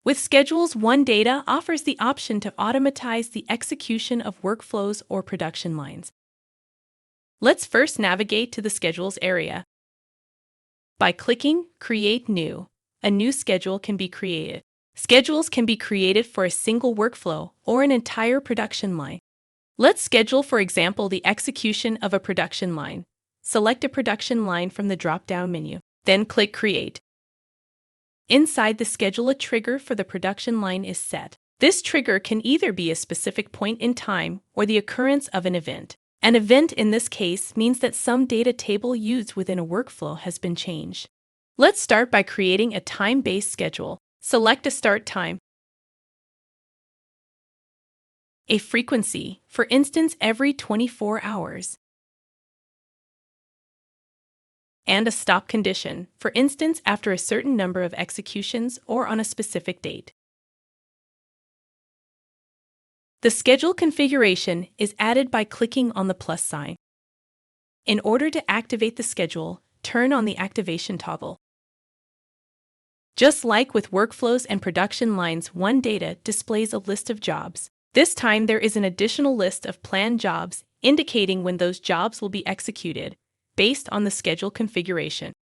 With schedules, OneData offers the option to automatize the execution of workflows or production lines. Let's first navigate to the Schedules area. By clicking Create New, a new schedule can be created. Schedules can be created for a single workflow or an entire production line. Let's schedule, for example, the execution of a production line. Select a production line from the drop-down menu, then click Create. Inside the schedule, a trigger for the production line is set. This trigger can either be a specific point in time or the occurrence of an event. An event in this case means that some data table used within a workflow has been changed. Let's start by creating a time-based schedule. Select a start time, a frequency, for instance every 24 hours, and a stop condition, for instance after a certain number of executions or on a specific date. The schedule configuration is added by clicking on the plus sign. In order to activate the schedule, turn on the activation toggle. Just like with workflows and production lines, OneData displays a list of jobs. This time there is an additional list of planned jobs indicating when those jobs will be executed, based on the schedule configuration.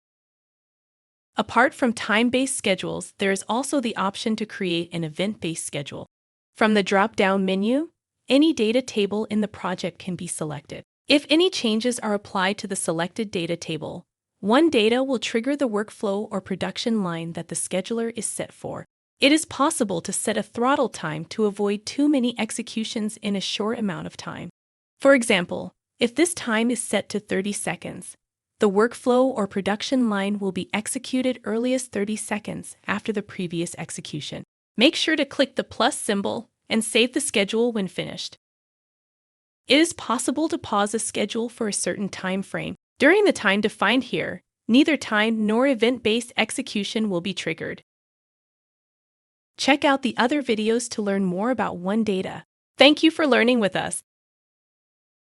Apart from time-based schedules, there is also the option to create an event-based schedule. From the drop-down menu, any data table in the project can be selected. If any changes are applied to the selected data table, OneData will trigger the workflow or production line that the scheduler is set for. It is possible to set a throttle time to avoid too many executions in a short amount of time. For example, if this time is set to 30 seconds, the workflow or production line will be executed earliest 30 seconds after the previous execution. Make sure to click the plus symbol and save the schedule when finished. It is possible to pause a schedule for a certain time frame. During the time defined here, neither time nor event-based execution will be triggered. Check out the other videos to learn more about OneData. Thank you for learning with us.